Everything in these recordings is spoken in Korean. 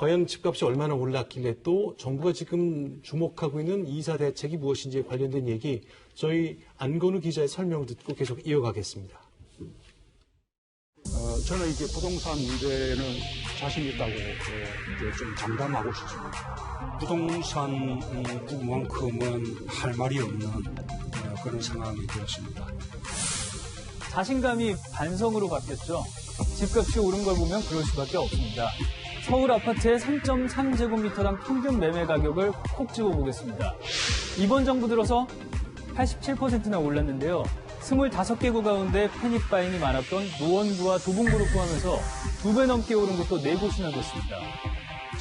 과연 집값이 얼마나 올랐길래 또 정부가 지금 주목하고 있는 이사 대책이 무엇인지에 관련된 얘기 저희 안건우 기자의 설명을 듣고 계속 이어가겠습니다. 저는 이제 부동산 문제는 자신 있다고 좀 장담하고 싶습니다. 부동산 부분만큼은 할 말이 없는 그런 상황이 되었습니다. 자신감이 반성으로 바뀌었죠. 집값이 오른 걸 보면 그럴 수밖에 없습니다. 서울 아파트의 3.3제곱미터당 평균 매매 가격을 콕 집어보겠습니다. 이번 정부 들어서 87%나 올랐는데요. 25개구 가운데 패닉바잉이 많았던 노원구와 도봉구를 포함해서 2배 넘게 오른 곳도 4곳이나 됐습니다.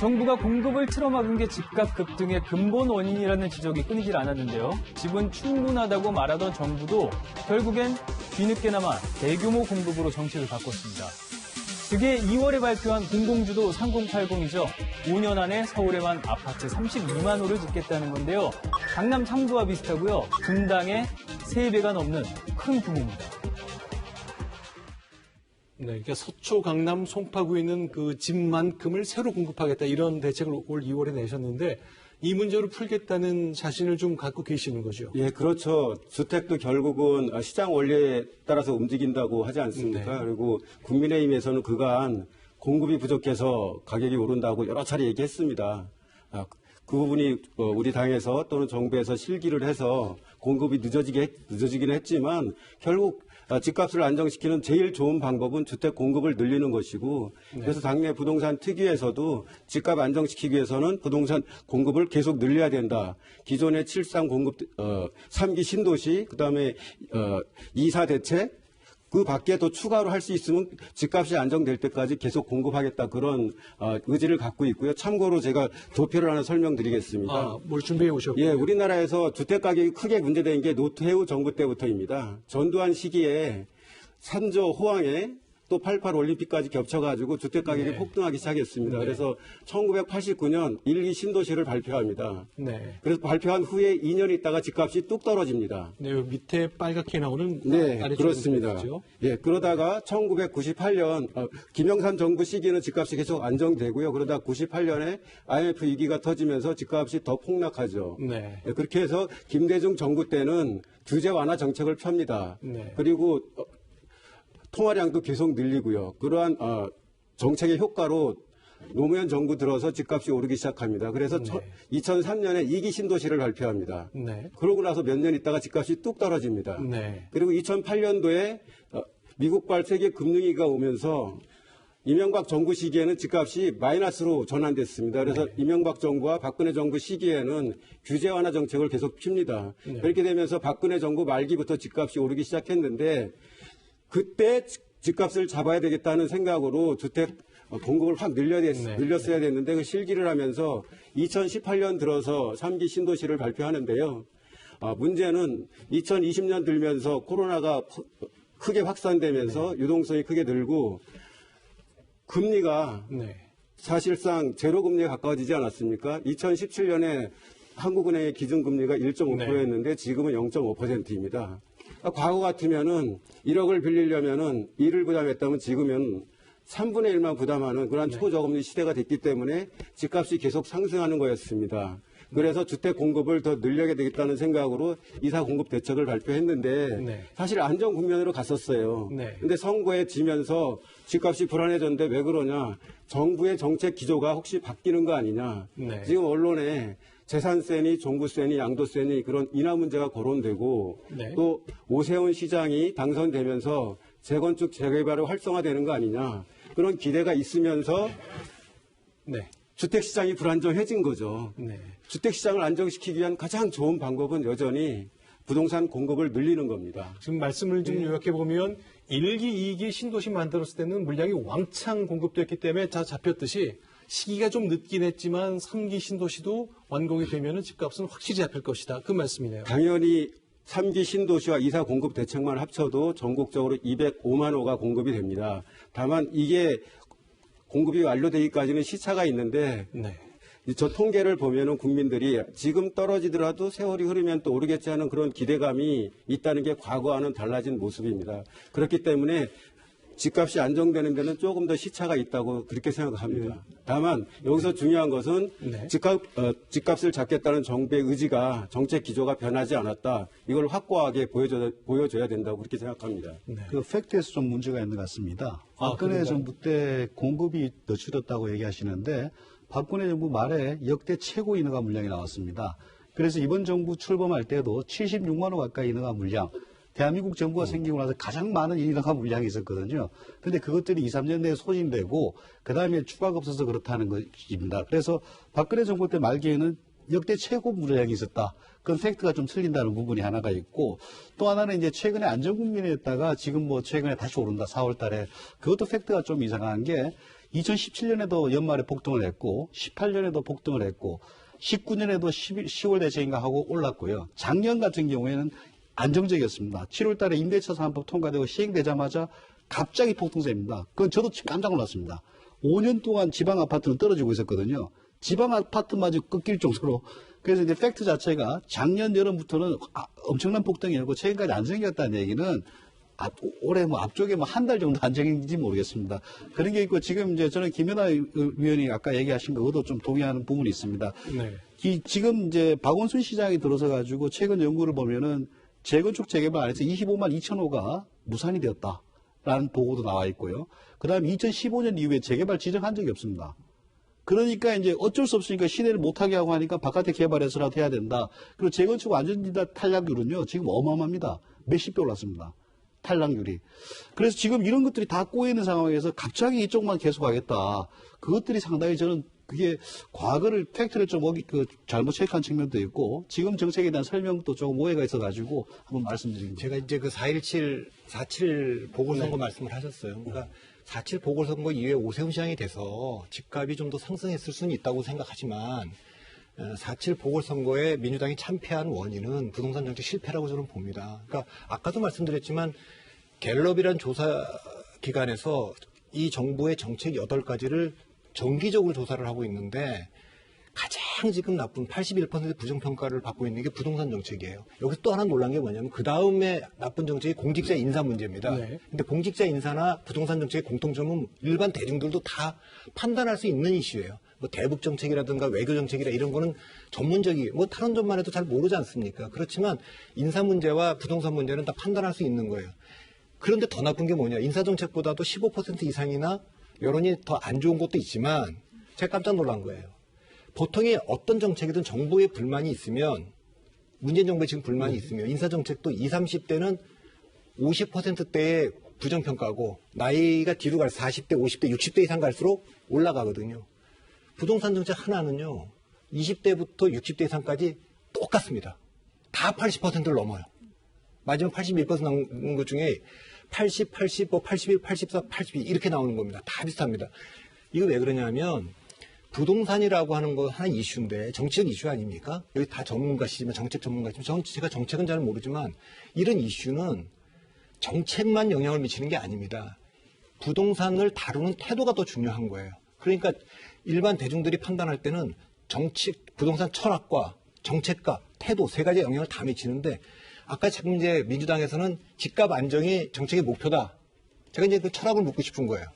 정부가 공급을 틀어막은 게 집값 급등의 근본 원인이라는 지적이 끊이질 않았는데요. 집은 충분하다고 말하던 정부도 결국엔 뒤늦게나마 대규모 공급으로 정책을 바꿨습니다. 그게 2월에 발표한 공공주도 3080이죠. 5년 안에 서울에만 아파트 32만 호를 짓겠다는 건데요. 강남 상도와 비슷하고요. 분당의 3배가 넘는 큰 규모입니다. 네, 그러니까 서초, 강남, 송파구에 있는 그 집만큼을 새로 공급하겠다 이런 대책을 올 2월에 내셨는데 이 문제를 풀겠다는 자신을 좀 갖고 계시는 거죠? 예, 그렇죠. 주택도 결국은 시장 원리에 따라서 움직인다고 하지 않습니까? 네. 그리고 국민의힘에서는 그간 공급이 부족해서 가격이 오른다고 여러 차례 얘기했습니다. 그 부분이 우리 당에서 또는 정부에서 실기를 해서 공급이 늦어지긴 했지만 결국 집값을 안정시키는 제일 좋은 방법은 주택 공급을 늘리는 것이고 그래서 당내 부동산 특위에서도 집값 안정시키기 위해서는 부동산 공급을 계속 늘려야 된다. 기존의 7상 공급 3기 신도시 그다음에 2사 대책 그 밖에 더 추가로 할 수 있으면 집값이 안정될 때까지 계속 공급하겠다 그런 의지를 갖고 있고요. 참고로 제가 도표를 하나 설명드리겠습니다. 뭘 준비해 오셨고요? 예, 우리나라에서 주택 가격이 크게 문제된 게 노태우 정부 때부터입니다. 전두환 시기에 산조 호황에 또 88 올림픽까지 겹쳐가지고 주택 가격이 폭등하기 시작했습니다. 네. 그래서 1989년 1기 신도시를 발표합니다. 네. 그래서 발표한 후에 2년 있다가 집값이 뚝 떨어집니다. 네, 여기 밑에 빨갛게 나오는 네, 아래쪽에 그렇습니다. 있죠? 예, 그러다가 1998년 김영삼 정부 시기에는 집값이 계속 안정되고요. 그러다 98년에 IMF 위기가 터지면서 집값이 더 폭락하죠. 네. 예, 그렇게 해서 김대중 정부 때는 규제 완화 정책을 펴니다. 네. 그리고 통화량도 계속 늘리고요. 그러한 정책의 효과로 노무현 정부 들어서 집값이 오르기 시작합니다. 그래서 2003년에 2기 신도시를 발표합니다. 네. 그러고 나서 몇 년 있다가 집값이 뚝 떨어집니다. 네. 그리고 2008년도에 미국발 세계 금융위기가 오면서 이명박 정부 시기에는 집값이 마이너스로 전환됐습니다. 그래서 이명박 정부와 박근혜 정부 시기에는 규제 완화 정책을 계속 핍니다. 그렇게 되면서 박근혜 정부 말기부터 집값이 오르기 시작했는데 그때 집값을 잡아야 되겠다는 생각으로 주택 공급을 확 늘렸어야 됐는데 그 실기를 하면서 2018년 들어서 3기 신도시를 발표하는데요. 문제는 2020년 들면서 코로나가 크게 확산되면서 유동성이 크게 늘고 금리가 사실상 제로 금리에 가까워지지 않았습니까? 2017년에 한국은행의 기준금리가 1.5%였는데 지금은 0.5%입니다. 과거 같으면은 1억을 빌리려면은 1을 부담했다면 지금은 3분의 1만 부담하는 그런 초저금리 시대가 됐기 때문에 집값이 계속 상승하는 거였습니다. 그래서 주택 공급을 더 늘려야 되겠다는 생각으로 이사 공급 대책을 발표했는데 사실 안정 국면으로 갔었어요. 근데 선거에 지면서 집값이 불안해졌는데 왜 그러냐? 정부의 정책 기조가 혹시 바뀌는 거 아니냐? 지금 언론에 재산세니 종부세니 양도세니 그런 인하 문제가 거론되고 또 오세훈 시장이 당선되면서 재건축 재개발이 활성화되는 거 아니냐 그런 기대가 있으면서 주택시장이 불안정해진 거죠. 주택시장을 안정시키기 위한 가장 좋은 방법은 여전히 부동산 공급을 늘리는 겁니다. 지금 말씀을 좀 요약해보면 1기, 2기 신도시 만들었을 때는 물량이 왕창 공급됐기 때문에 다 잡혔듯이 시기가 좀 늦긴 했지만 3기 신도시도 완공이 되면 집값은 확실히 잡힐 것이다. 그 말씀이네요. 당연히 3기 신도시와 이사 공급 대책만 합쳐도 전국적으로 205만 호가 공급이 됩니다. 다만 이게 공급이 완료되기까지는 시차가 있는데 저 통계를 보면은 국민들이 지금 떨어지더라도 세월이 흐르면 또 오르겠지 하는 그런 기대감이 있다는 게 과거와는 달라진 모습입니다. 그렇기 때문에 집값이 안정되는 데는 조금 더 시차가 있다고 그렇게 생각합니다. 다만 여기서 중요한 것은 네. 집값을 잡겠다는 정부의 의지가 정책 기조가 변하지 않았다. 이걸 확고하게 보여줘야 된다고 그렇게 생각합니다. 그 팩트에서 좀 문제가 있는 것 같습니다. 박근혜 그런가요? 정부 때 공급이 더 줄었다고 얘기하시는데 박근혜 정부 말에 역대 최고 인허가 물량이 나왔습니다. 그래서 이번 정부 출범할 때도 76만 원 가까이 인허가 물량, 대한민국 정부가 생기고 나서 가장 많은 인허가 물량이 있었거든요. 그런데 그것들이 2, 3년 내에 소진되고 그다음에 추가가 없어서 그렇다는 것입니다. 그래서 박근혜 정부 때 말기에는 역대 최고 물량이 있었다. 그건 팩트가 좀 틀린다는 부분이 하나가 있고 또 하나는 이제 최근에 안전국민이었다가 지금 뭐 최근에 다시 오른다. 4월 달에. 그것도 팩트가 좀 이상한 게 2017년에도 연말에 폭등을 했고 18년에도 폭등을 했고 19년에도 10월 대체인가 하고 올랐고요. 작년 같은 경우에는 안정적이었습니다. 7월 달에 임대차 상한법 통과되고 시행되자마자 갑자기 폭등세입니다. 그건 저도 깜짝 놀랐습니다. 5년 동안 지방 아파트는 떨어지고 있었거든요. 지방 아파트마저 꺾일 정도로. 그래서 이제 팩트 자체가 작년 여름부터는 엄청난 폭등이었고 최근까지 안정이었다는 얘기는 올해 뭐 앞쪽에 뭐 한 달 정도 안정인지 모르겠습니다. 그런 게 있고 지금 이제 저는 김연아 위원이 아까 얘기하신 거도 좀 동의하는 부분이 있습니다. 네. 지금 이제 박원순 시장이 들어서 가지고 최근 연구를 보면은 재건축 재개발 안에서 25만 2천 호가 무산이 되었다라는 보고도 나와 있고요. 그다음에 2015년 이후에 재개발 지정한 적이 없습니다. 그러니까 이제 어쩔 수 없으니까 시대를 못하게 하고 하니까 바깥에 개발해서라도 해야 된다. 그리고 재건축 안전지대 탈락률은요 지금 어마어마합니다. 몇십 배 올랐습니다. 탈락률이. 그래서 지금 이런 것들이 다 꼬이는 상황에서 갑자기 이쪽만 계속 하겠다. 그것들이 상당히 저는 그게 과거를 팩트를 좀 잘못 체크한 측면도 있고 지금 정책에 대한 설명도 조금 오해가 있어가지고 한번 말씀드립니다. 제가 이제 그 4.17 보궐선거 말씀을 하셨어요. 그러니까 4.7 보궐선거 이후에 오세훈 시장이 돼서 집값이 좀 더 상승했을 수는 있다고 생각하지만 4.7 보궐선거에 민주당이 참패한 원인은 부동산 정책 실패라고 저는 봅니다. 그러니까 아까도 말씀드렸지만 갤럽이란 조사 기관에서 이 정부의 정책 8가지를 정기적으로 조사를 하고 있는데 가장 지금 나쁜 81% 부정평가를 받고 있는 게 부동산 정책이에요. 여기서 또 하나 놀란 게 뭐냐면 그 다음에 나쁜 정책이 공직자 인사 문제입니다. 네. 근데 공직자 인사나 부동산 정책의 공통점은 일반 대중들도 다 판단할 수 있는 이슈예요. 뭐 대북 정책이라든가 외교 정책이라 이런 거는 전문적이 뭐 다른 점만 해도 잘 모르지 않습니까? 그렇지만 인사 문제와 부동산 문제는 다 판단할 수 있는 거예요. 그런데 더 나쁜 게 뭐냐? 인사 정책보다도 15% 이상이나 여론이 더 안 좋은 것도 있지만 제가 깜짝 놀란 거예요. 보통의 어떤 정책이든 정부에 불만이 있으면 문재인 정부에 지금 불만이 있으면 인사 정책도 20, 30대는 50%대의 부정평가고 나이가 뒤로 갈 40대, 50대, 60대 이상 갈수록 올라가거든요. 부동산 정책 하나는요. 20대부터 60대 이상까지 똑같습니다. 다 80%를 넘어요. 마지막 81% 나온 것 중에 80, 80, 81, 84, 82 이렇게 나오는 겁니다. 다 비슷합니다. 이거 왜 그러냐면 부동산이라고 하는 거 하나 이슈인데 정치적 이슈 아닙니까? 여기 다 전문가시지만 정책 전문가시지만 제가 정책은 잘 모르지만 이런 이슈는 정책만 영향을 미치는 게 아닙니다. 부동산을 다루는 태도가 더 중요한 거예요. 그러니까 일반 대중들이 판단할 때는 부동산 철학과 정책과 태도 세 가지 영향을 다 미치는데 아까 지금 이제 민주당에서는 집값 안정이 정책의 목표다. 제가 이제 그 철학을 묻고 싶은 거예요.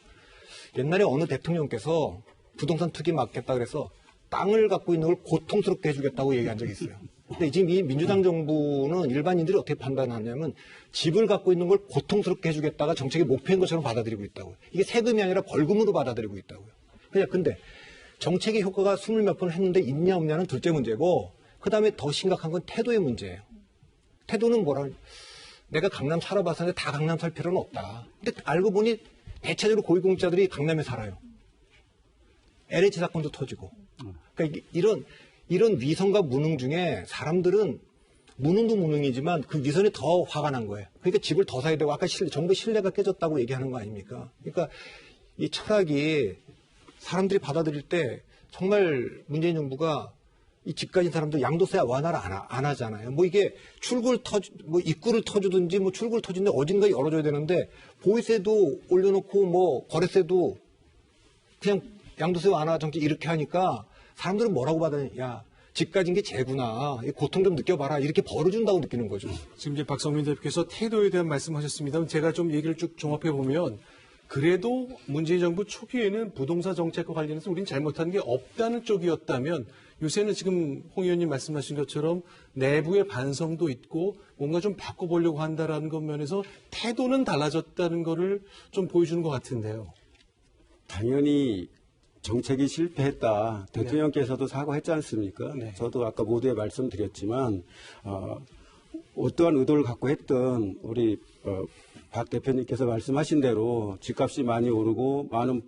옛날에 어느 대통령께서 부동산 투기 막겠다 그래서 땅을 갖고 있는 걸 고통스럽게 해주겠다고 얘기한 적이 있어요. 근데 지금 이 민주당 정부는 일반인들이 어떻게 판단하냐면 집을 갖고 있는 걸 고통스럽게 해주겠다가 정책의 목표인 것처럼 받아들이고 있다고요. 이게 세금이 아니라 벌금으로 받아들이고 있다고요. 그냥 근데 정책의 효과가 20몇 번 했는데 있냐 없냐는 둘째 문제고 그 다음에 더 심각한 건 태도의 문제예요. 태도는 내가 강남 살아봤었는데 다 강남 살 필요는 없다. 근데 알고 보니 대체적으로 고위공직자들이 강남에 살아요. LH 사건도 터지고. 그러니까 이런 위선과 무능 중에 사람들은 무능도 무능이지만 그 위선이 더 화가 난 거예요. 그러니까 집을 더 사야 되고 아까 정부 신뢰가 깨졌다고 얘기하는 거 아닙니까? 그러니까 이 철학이 사람들이 받아들일 때 정말 문재인 정부가 이 집 가진 사람들 양도세 완화를 안 하잖아요. 뭐 이게 입구를 터주든지 뭐 출구를 터주는데 어딘가 열어줘야 되는데 보유세도 올려놓고 뭐 거래세도 그냥 양도세 완화 정책 이렇게 하니까 사람들은 뭐라고 받아냐. 야, 집 가진 게 죄구나. 고통 좀 느껴봐라. 이렇게 벌어준다고 느끼는 거죠. 지금 이제 박성민 대표께서 태도에 대한 말씀하셨습니다. 제가 좀 얘기를 쭉 종합해 보면 그래도 문재인 정부 초기에는 부동산 정책과 관련해서 우리는 잘못한 게 없다는 쪽이었다면 요새는 지금 홍 의원님 말씀하신 것처럼 내부의 반성도 있고 뭔가 좀 바꿔보려고 한다라는 것 면에서 태도는 달라졌다는 거를 좀 보여주는 것 같은데요. 당연히 정책이 실패했다. 대통령께서도 사과했지 않습니까? 네. 저도 아까 모두에 말씀드렸지만 어떠한 의도를 갖고 했든 우리 박 대표님께서 말씀하신 대로 집값이 많이 오르고 많은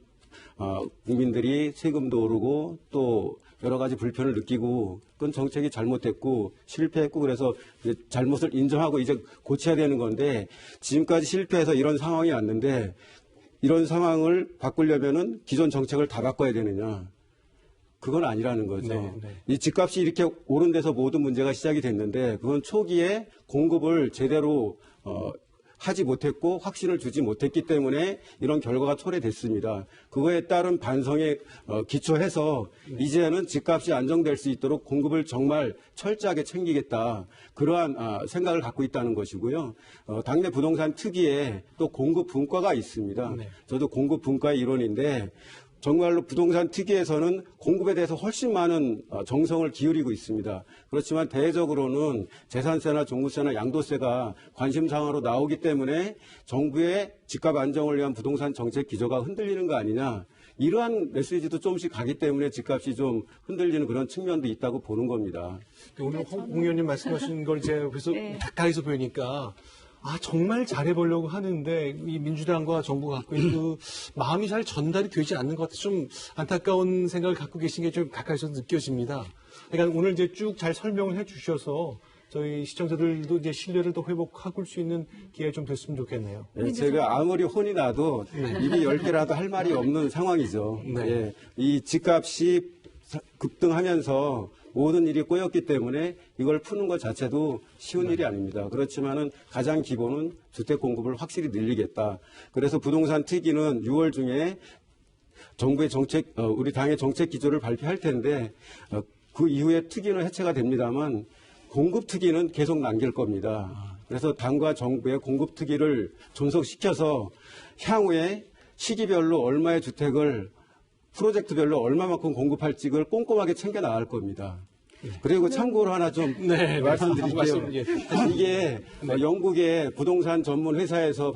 국민들이 세금도 오르고 또 여러 가지 불편을 느끼고 그건 정책이 잘못됐고 실패했고 그래서 이제 잘못을 인정하고 이제 고쳐야 되는 건데 지금까지 실패해서 이런 상황이 왔는데 이런 상황을 바꾸려면은 기존 정책을 다 바꿔야 되느냐. 그건 아니라는 거죠. 네, 네. 이 집값이 이렇게 오른 데서 모든 문제가 시작이 됐는데 그건 초기에 공급을 제대로 하지 못했고 확신을 주지 못했기 때문에 이런 결과가 초래됐습니다. 그거에 따른 반성에 기초해서 이제는 집값이 안정될 수 있도록 공급을 정말 철저하게 챙기겠다. 그러한 생각을 갖고 있다는 것이고요. 당내 부동산 특유의 또 공급 분과가 있습니다. 네. 저도 공급 분과의 일원인데 정말로 부동산 특위에서는 공급에 대해서 훨씬 많은 정성을 기울이고 있습니다. 그렇지만 대외적으로는 재산세나 종부세나 양도세가 관심사항으로 나오기 때문에 정부의 집값 안정을 위한 부동산 정책 기조가 흔들리는 거 아니냐. 이러한 메시지도 조금씩 가기 때문에 집값이 좀 흔들리는 그런 측면도 있다고 보는 겁니다. 오늘 홍 의원님 말씀하신 걸 이제 그래서 네. 가까이서 보니까 정말 잘해보려고 하는데 이 민주당과 정부가 갖고 있는 그 마음이 잘 전달이 되지 않는 것 같아서 좀 안타까운 생각을 갖고 계신 게 좀 가까이서 느껴집니다. 그러니까 오늘 이제 쭉 잘 설명을 해주셔서 저희 시청자들도 이제 신뢰를 또 회복할 수 있는 기회 좀 됐으면 좋겠네요. 예, 제가 아무리 혼이 나도 입이 10개라도 할 말이 없는 상황이죠. 네. 예, 이 집값이 급등하면서 모든 일이 꼬였기 때문에 이걸 푸는 것 자체도 쉬운 일이 아닙니다. 그렇지만은 가장 기본은 주택 공급을 확실히 늘리겠다. 그래서 부동산 특위는 6월 중에 정부의 정책, 우리 당의 정책 기조를 발표할 텐데 그 이후에 특위는 해체가 됩니다만 공급 특위는 계속 남길 겁니다. 그래서 당과 정부의 공급 특위를 존속시켜서 향후에 시기별로 얼마의 주택을 프로젝트별로 얼마만큼 공급할지를 꼼꼼하게 챙겨 나갈 겁니다. 그리고 참고로 하나 좀 네, 말씀드릴게요. 예. 이게 영국의 부동산 전문 회사에서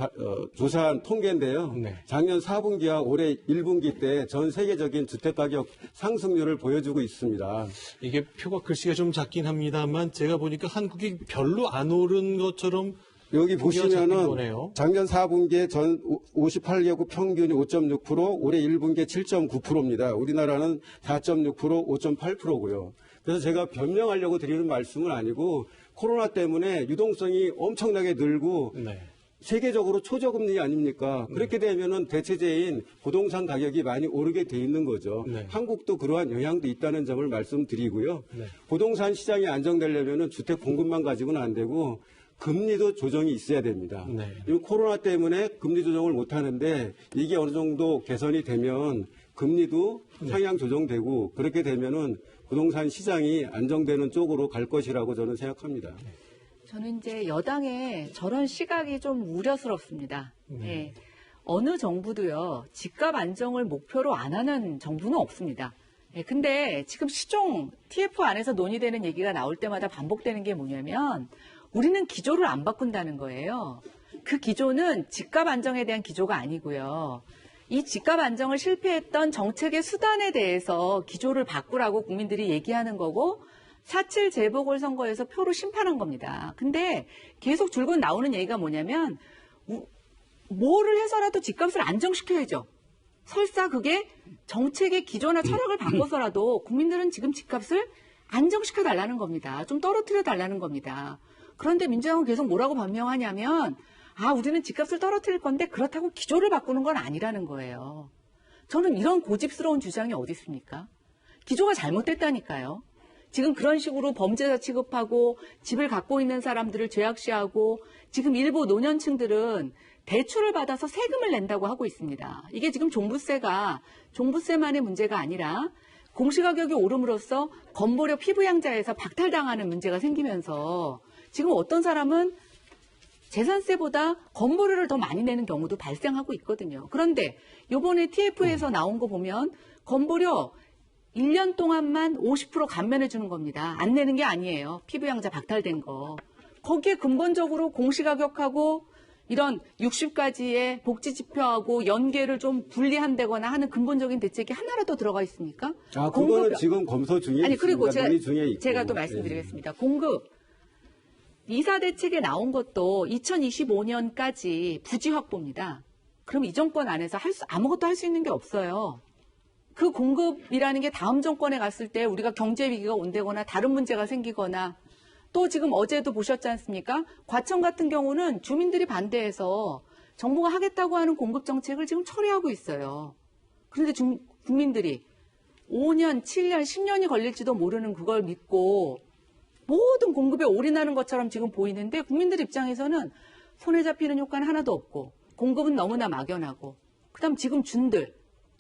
조사한 통계인데요. 네. 작년 4분기와 올해 1분기 때 전 세계적인 주택가격 상승률을 보여주고 있습니다. 이게 표가 글씨가 좀 작긴 합니다만 제가 보니까 한국이 별로 안 오른 것처럼 여기 보기가 잡힌 보시면은 거네요. 작년 4분기에 전 58개국 평균이 5.6%, 올해 1분기에 7.9%입니다. 우리나라는 4.6%, 5.8%고요. 그래서 제가 변명하려고 드리는 말씀은 아니고 코로나 때문에 유동성이 엄청나게 늘고 네. 세계적으로 초저금리 아닙니까? 그렇게 되면은 대체제인 부동산 가격이 많이 오르게 돼 있는 거죠. 네. 한국도 그러한 영향도 있다는 점을 말씀드리고요. 네. 부동산 시장이 안정되려면은 주택 공급만 가지고는 안 되고 금리도 조정이 있어야 됩니다. 네. 이 코로나 때문에 금리 조정을 못 하는데 이게 어느 정도 개선이 되면 금리도 상향 조정되고 그렇게 되면은 부동산 시장이 안정되는 쪽으로 갈 것이라고 저는 생각합니다. 저는 이제 여당의 저런 시각이 좀 우려스럽습니다. 예. 어느 정부도요, 집값 안정을 목표로 안 하는 정부는 없습니다. 예, 근데 지금 시종 TF 안에서 논의되는 얘기가 나올 때마다 반복되는 게 뭐냐면 우리는 기조를 안 바꾼다는 거예요. 그 기조는 집값 안정에 대한 기조가 아니고요. 이 집값 안정을 실패했던 정책의 수단에 대해서 기조를 바꾸라고 국민들이 얘기하는 거고 4.7 재보궐선거에서 표로 심판한 겁니다. 근데 계속 줄곧 나오는 얘기가 뭐냐면 뭐를 해서라도 집값을 안정시켜야죠. 설사 그게 정책의 기조나 철학을 바꿔서라도 국민들은 지금 집값을 안정시켜달라는 겁니다. 좀 떨어뜨려달라는 겁니다. 그런데 민주당은 계속 뭐라고 변명하냐면 우리는 집값을 떨어뜨릴 건데 그렇다고 기조를 바꾸는 건 아니라는 거예요. 저는 이런 고집스러운 주장이 어디 있습니까? 기조가 잘못됐다니까요. 지금 그런 식으로 범죄자 취급하고 집을 갖고 있는 사람들을 죄악시하고 지금 일부 노년층들은 대출을 받아서 세금을 낸다고 하고 있습니다. 이게 지금 종부세만의 문제가 아니라 공시가격이 오름으로써 건보료 피부양자에서 박탈당하는 문제가 생기면서 지금 어떤 사람은 재산세보다 건보료를 더 많이 내는 경우도 발생하고 있거든요. 그런데 요번에 TF에서 나온 거 보면 건보료 1년 동안만 50% 감면해 주는 겁니다. 안 내는 게 아니에요. 피부양자 박탈된 거. 거기에 근본적으로 공시가격하고 이런 60가지의 복지 지표하고 연계를 좀 분리한다거나 하는 근본적인 대책이 하나라도 들어가 있습니까? 아, 그거는 공급- 지금 검토 중에 아니, 그리고 있습니다. 논의 중에 있고. 제가 또 말씀드리겠습니다. 공급 이사 대책에 나온 것도 2025년까지 부지 확보입니다. 그럼 이 정권 안에서 아무것도 할 수 있는 게 없어요. 그 공급이라는 게 다음 정권에 갔을 때 우리가 경제 위기가 온다거나 다른 문제가 생기거나 또 지금 어제도 보셨지 않습니까? 과천 같은 경우는 주민들이 반대해서 정부가 하겠다고 하는 공급 정책을 지금 처리하고 있어요. 그런데 국민들이 5년, 7년, 10년이 걸릴지도 모르는 그걸 믿고 모든 공급에 올인하는 것처럼 지금 보이는데 국민들 입장에서는 손에 잡히는 효과는 하나도 없고 공급은 너무나 막연하고 그다음 지금 준들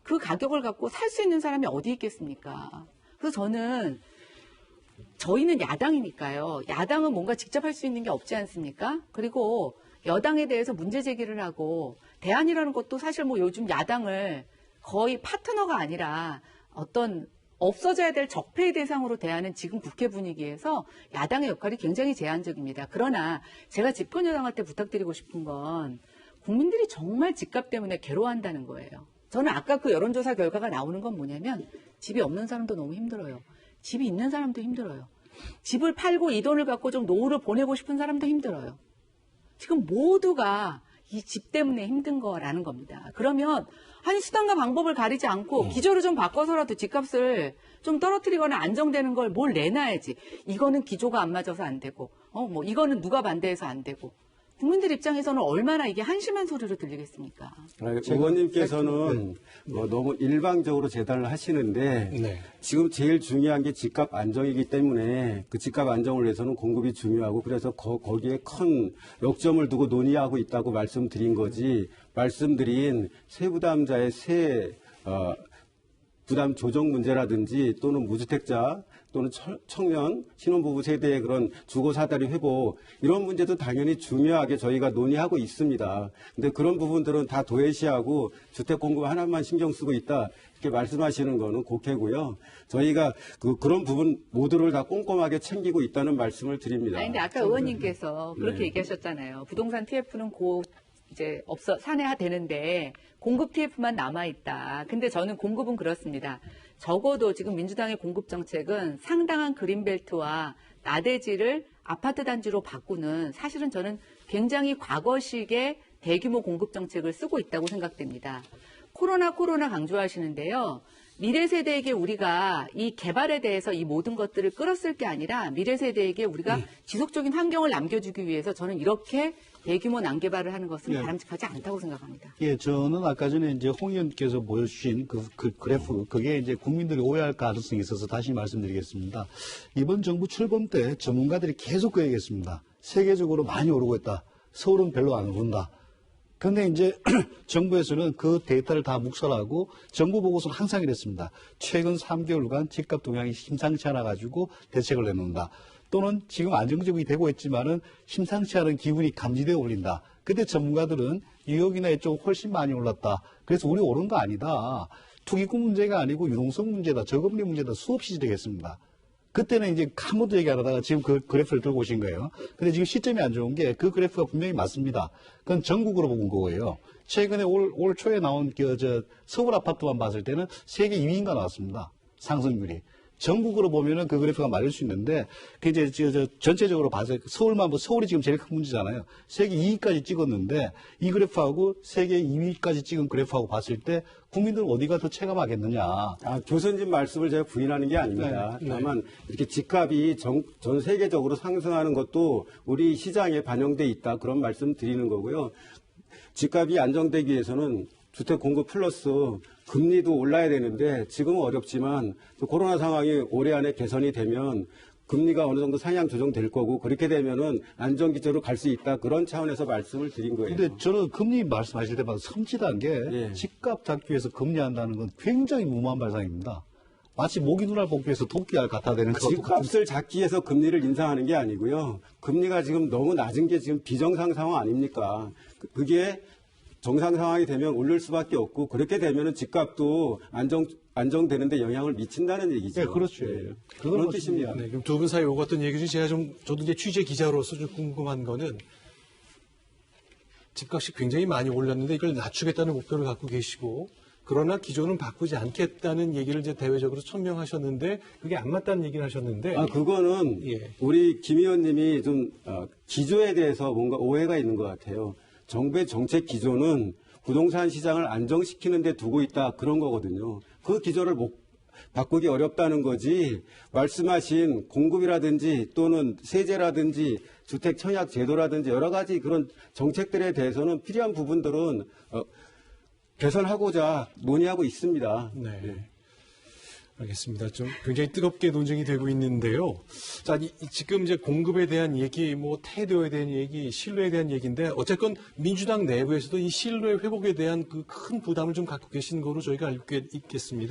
그 가격을 갖고 살 수 있는 사람이 어디 있겠습니까? 그래서 저희는 야당이니까요. 야당은 뭔가 직접 할 수 있는 게 없지 않습니까? 그리고 여당에 대해서 문제 제기를 하고 대안이라는 것도 사실 뭐 요즘 야당을 거의 파트너가 아니라 어떤 없어져야 될 적폐의 대상으로 대하는 지금 국회 분위기에서 야당의 역할이 굉장히 제한적입니다. 그러나 제가 집권여당한테 부탁드리고 싶은 건 국민들이 정말 집값 때문에 괴로워한다는 거예요. 저는 아까 그 여론조사 결과가 나오는 건 뭐냐면 집이 없는 사람도 너무 힘들어요. 집이 있는 사람도 힘들어요. 집을 팔고 이 돈을 갖고 좀 노후를 보내고 싶은 사람도 힘들어요. 지금 모두가 이 집 때문에 힘든 거라는 겁니다. 그러면 아니 수단과 방법을 가리지 않고 기조를 좀 바꿔서라도 집값을 좀 떨어뜨리거나 안정되는 걸 뭘 내놔야지. 이거는 기조가 안 맞아서 안 되고 뭐 이거는 누가 반대해서 안 되고. 국민들 입장에서는 얼마나 이게 한심한 소리로 들리겠습니까? 의원님께서는 너무 일방적으로 재단을 하시는데 네. 지금 제일 중요한 게 집값 안정이기 때문에 그 집값 안정을 위해서는 공급이 중요하고 그래서 거기에 큰 역점을 두고 논의하고 있다고 말씀드린 거지 말씀드린 세부담자의 부담 조정 문제라든지 또는 무주택자 또는 청년, 신혼부부 세대의 그런 주거사다리 회복 이런 문제도 당연히 중요하게 저희가 논의하고 있습니다. 근데 그런 부분들은 다 도외시하고 주택 공급 하나만 신경 쓰고 있다 이렇게 말씀하시는 거는 곡해고요. 저희가 그런 부분 모두를 다 꼼꼼하게 챙기고 있다는 말씀을 드립니다. 아니, 근데 아까 의원님께서 그렇게 네. 얘기하셨잖아요. 부동산 TF는 곧 이제 산해화 되는데 공급 TF만 남아있다. 근데 저는 공급은 그렇습니다. 적어도 지금 민주당의 공급 정책은 상당한 그린벨트와 나대지를 아파트 단지로 바꾸는 사실은 저는 굉장히 과거식의 대규모 공급 정책을 쓰고 있다고 생각됩니다. 코로나 강조하시는데요. 미래 세대에게 우리가 이 개발에 대해서 이 모든 것들을 끌었을 게 아니라 미래 세대에게 우리가 지속적인 환경을 남겨주기 위해서 저는 이렇게 대규모 난개발을 하는 것은 바람직하지 않다고 생각합니다. 예, 저는 아까 전에 이제 홍 의원께서 보여주신 그 그래프, 그게 이제 국민들이 오해할 가능성이 있어서 다시 말씀드리겠습니다. 이번 정부 출범 때 전문가들이 계속 그 얘기했습니다. 세계적으로 많이 오르고 있다. 서울은 별로 안 오른다. 그런데 이제 정부에서는 그 데이터를 다 묵살하고 정부 보고서는 항상 이랬습니다. 최근 3개월간 집값 동향이 심상치 않아 가지고 대책을 내놓는다. 또는 지금 안정적이 되고 있지만은 심상치 않은 기분이 감지되어 올린다. 그때 전문가들은 뉴욕이나 이쪽 훨씬 많이 올랐다. 그래서 우리 오른 거 아니다. 투기구 문제가 아니고 유동성 문제다. 저금리 문제다. 수없이 지적했습니다. 그때는 이제 아무도 얘기 안 하다가 지금 그 그래프를 들고 오신 거예요. 근데 지금 시점이 안 좋은 게 그 그래프가 분명히 맞습니다. 그건 전국으로 본 거예요. 최근에 올 초에 나온 서울 아파트만 봤을 때는 세계 2위인가 나왔습니다. 상승률이. 전국으로 보면은 그 그래프가 맞을 수 있는데, 그 이제 전체적으로 봐서 서울이 지금 제일 큰 문제잖아요. 세계 2위까지 찍었는데, 이 그래프하고 세계 2위까지 찍은 그래프하고 봤을 때, 국민들은 어디가 더 체감하겠느냐. 교수님 말씀을 제가 부인하는 게 아닙니다. 다만, 이렇게 집값이 전 세계적으로 상승하는 것도 우리 시장에 반영돼 있다. 그런 말씀 드리는 거고요. 집값이 안정되기 위해서는 주택 공급 플러스 금리도 올라야 되는데 지금은 어렵지만 또 코로나 상황이 올해 안에 개선이 되면 금리가 어느 정도 상향 조정될 거고 그렇게 되면은 안정 기조로 갈 수 있다. 그런 차원에서 말씀을 드린 거예요. 근데 저는 금리 말씀하실 때마다 섬찟한 게 예. 집값 잡기 위해서 금리한다는 건 굉장히 무모한 발상입니다. 마치 모기 눈알 뽑기에서 토끼알 갖다 대는 것 같은. 집값을 잡기 위해서 금리를 인상하는 게 아니고요. 금리가 지금 너무 낮은 게 지금 비정상 상황 아닙니까? 그게 정상 상황이 되면 오를 수밖에 없고 그렇게 되면은 집값도 안정되는데 영향을 미친다는 얘기죠. 네, 그렇죠. 그런 뜻입니다. 네, 그럼 두 분 사이 오갔던 얘기 중에 저도 이제 취재 기자로서 좀 궁금한 거는 집값이 굉장히 많이 올랐는데 이걸 낮추겠다는 목표를 갖고 계시고 그러나 기존은 바꾸지 않겠다는 얘기를 이제 대외적으로 천명하셨는데 그게 안 맞다는 얘기를 하셨는데 그거는 예. 우리 김 의원님이 좀 기조에 대해서 뭔가 오해가 있는 것 같아요. 정부의 정책 기조는 부동산 시장을 안정시키는 데 두고 있다 그런 거거든요. 그 기조를 바꾸기 어렵다는 거지 말씀하신 공급이라든지 또는 세제라든지 주택 청약 제도라든지 여러 가지 그런 정책들에 대해서는 필요한 부분들은 개선하고자 논의하고 있습니다. 네. 알겠습니다. 좀 굉장히 뜨겁게 논쟁이 되고 있는데요. 자, 지금 이제 공급에 대한 얘기, 뭐 태도에 대한 얘기, 신뢰에 대한 얘기인데 어쨌건 민주당 내부에서도 이 신뢰 회복에 대한 그 큰 부담을 좀 갖고 계신 거로 저희가 알고 있겠습니다.